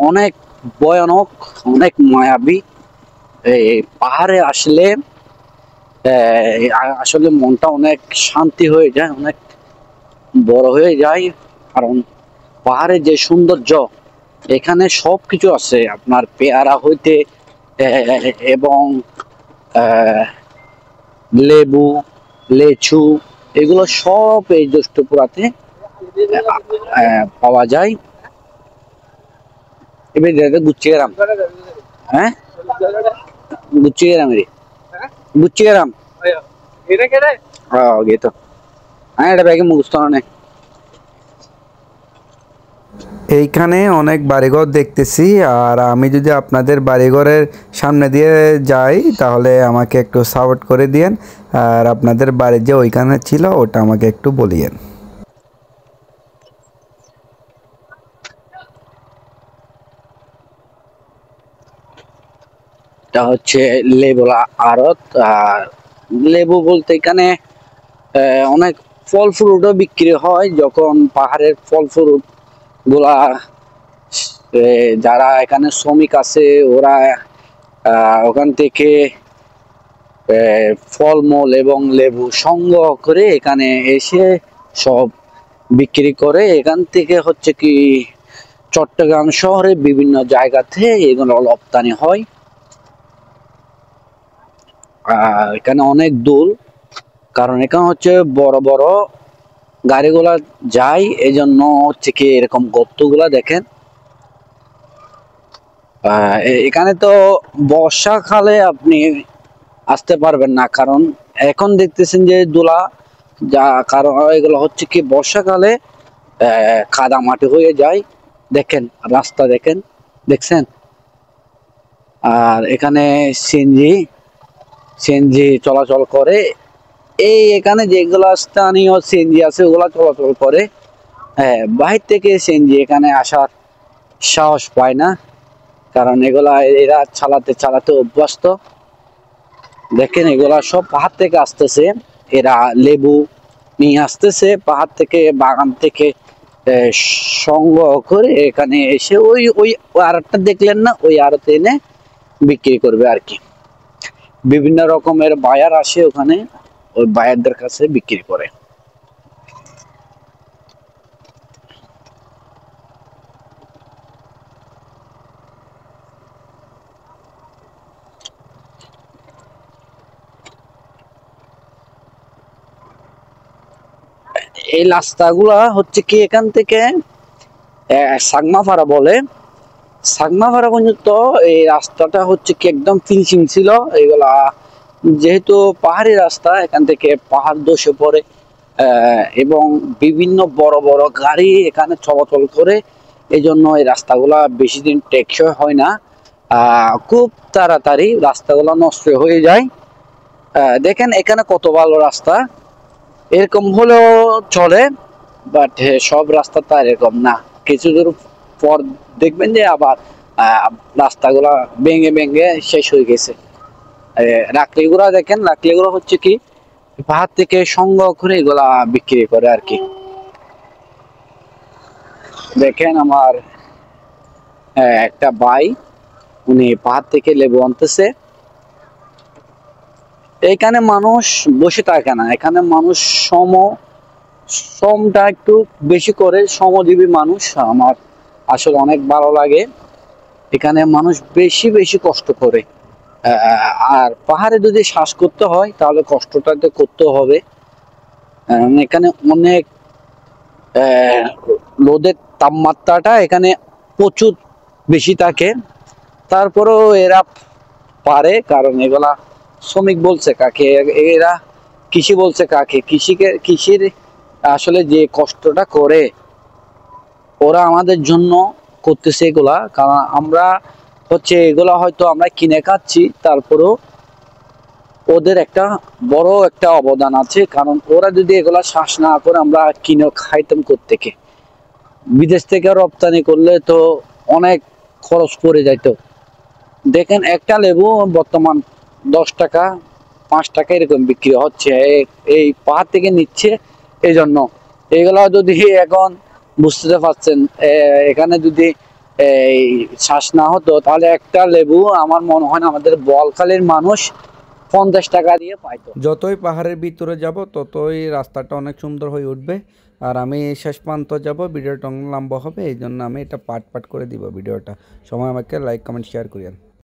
অনেক ভয়ানক, অনেক মায়াবী। এই পাহাড়ে আসলে আসলে মনটা অনেক শান্তি হয়ে যায়, অনেক বড় হয়ে যায়। কারণ পাহাড়ে যে সৌন্দর্য, এখানে সবকিছু আছে আপনার পেয়ারা হইতে এবং লেবু, লেচু, এগুলো সব এই জ্যৈষ্ঠপুরাতে পাওয়া যায়। এবার গুছিয়ে গেলাম, হ্যাঁ গুছিয়ে গেলাম রে, গুছিয়ে গেলাম gitu. Ada bagi mugusto ne. এইখানে অনেক বাড়িঘর দেখতেছি, আর আমি যদি আপনাদের বাড়িঘরের সামনে দিয়ে যাই তাহলে আমাকে একটু সাপোর্ট করে দিয়েন, আর আপনাদের বাড়ি যে ওইখানে ছিল ওটা আমাকে একটু বলিয়েন। এটা হচ্ছে লেবুলা আড়ত। আর লেবু বলতে এখানে অনেক ফল ফ্রুটও বিক্রি হয়। যখন পাহাড়ের ফল ফ্রুট গুলা যারা এখানে শ্রমিক আছে ওরা ওখান থেকে ফলমূল এবং লেবু সংগ্রহ করে এখানে এসে সব বিক্রি করে। এখান থেকে হচ্ছে কি চট্টগ্রাম শহরে বিভিন্ন জায়গাতে এগুলো রপ্তানি হয়। এখানে অনেক দূর, কারণ এখানে হচ্ছে বড় বড় গাড়িগুলা যায়, এই জন্য হচ্ছে কি এরকম গর্তগুলা দেখেন। এখানে তো বর্ষাকালে আপনি আসতে পারবেন না, কারণ এখন দেখতেছেন যে দোলা যা, কারণ এগুলো হচ্ছে কি বর্ষাকালে কাদা মাটি হয়ে যায়। দেখেন রাস্তা, দেখেন, দেখছেন। আর এখানে সিএনজি চলাচল করে। এই এখানে যেগুলো স্থানীয় সিএনজি আছে ওগুলা চলাচল করে। বাহির থেকে সিএনজি এখানে আসার সাহস পায় না, কারণ এগুলা এরা চালাতে চালাতে অভ্যস্ত। দেখেন এগুলা সব পাহাড় থেকে আসতেছে, এরা লেবু নিয়ে আসতেছে পাহাড় থেকে, বাগান থেকে সংগ্রহ করে এখানে এসে ওই ওই আড়তটা দেখলেন না, ওই আড়তে এনে বিক্রি করবে আর কি। বিভিন্ন রকমের বায়ার আসে ওখানে, ওই বায়ারদের কাছে বিক্রি করে। এই রাস্তাগুলা হচ্ছে কি এখান থেকে সাগমাপাড়া বলে, সাগমাপাড়া পর্যন্ত এই রাস্তাটা হচ্ছে কি একদম ফিনিশিং ছিল। এগুলা যেহেতু পাহাড়ি রাস্তা, এখান থেকে পাহাড় ধসে পড়ে এবং বিভিন্ন বড় বড় গাড়ি এখানে চলাচল করে, এই জন্য এই রাস্তাগুলা বেশি দিন টেকসই হয় না। খুব তাড়াতাড়ি রাস্তাগুলো নষ্ট হয়ে যায়। দেখেন এখানে কত ভালো রাস্তা, এরকম হলেও চলে, বাট সব রাস্তা তো এরকম না। কিছু দূর পর দেখবেন যে আবার রাস্তাগুলা ভেঙে ভেঙে শেষ হয়ে গেছে। রাকলিগুলা দেখেন, রাকলিগুলো হচ্ছে কি পাহাড় থেকে সংগ্রহ করে এগুলা বিক্রি করে আর কি। দেখেন আমার একটা ভাই, উনি পাহাড় থেকে লেবু আনতেছে। এখানে মানুষ বসে থাকে না, এখানে মানুষ শ্রমটা একটু বেশি করে, শ্রমজীবী মানুষ। আমার আসলে অনেক ভালো লাগে, এখানে মানুষ বেশি বেশি কষ্ট করে। আর পাহাড়ে যদি শ্বাস করতে হয় তাহলে কষ্টটা তো করতে হবে। এখানে অনেক রোদের তাপমাত্রাটা এখানে প্রচুর বেশি থাকে, তারপরেও এরা পারে, কারণ এগুলা শ্রমিক বলছে কাকে, এরা কৃষি বলছে কাকে, কৃষির আসলে যে কষ্টটা করে ওরা আমাদের জন্য করতেছে এগুলা। কারণ আমরা হচ্ছে এগুলা হয়তো আমরা কিনে খাচ্ছি, তারপরেও ওদের একটা বড় একটা অবদান আছে। কারণ ওরা যদি এগুলা শ্বাস না করে আমরা কিনে খাইতাম কোত্থেকে? বিদেশ থেকে রপ্তানি করলে তো অনেক খরচ পড়ে যাইতো। দেখেন একটা লেবু বর্তমান 10 টাকা 5 টাকা এরকম বিক্রি হচ্ছে, এই পাহাড় থেকে নিচ্ছে। এই জন্য এগুলা যদি এখন বুঝতে পারছেন, এখানে যদি এই শ্বাস না হতো, তাহলে একটা লেবু আমার মনে হয় না আমাদের বলখালীর মানুষ 50 টাকা দিয়ে পাইতো। যতই পাহাড়ের ভিতরে যাব ততই রাস্তাটা অনেক সুন্দর হয়ে উঠবে। আর আমি শেষ প্রান্ত যাব, ভিডিওটা অনেক লম্বা হবে, এই জন্য আমি এটা পার্ট পার্ট করে দিব ভিডিওটা। সময় আমাকে লাইক কমেন্ট শেয়ার করিয়েন।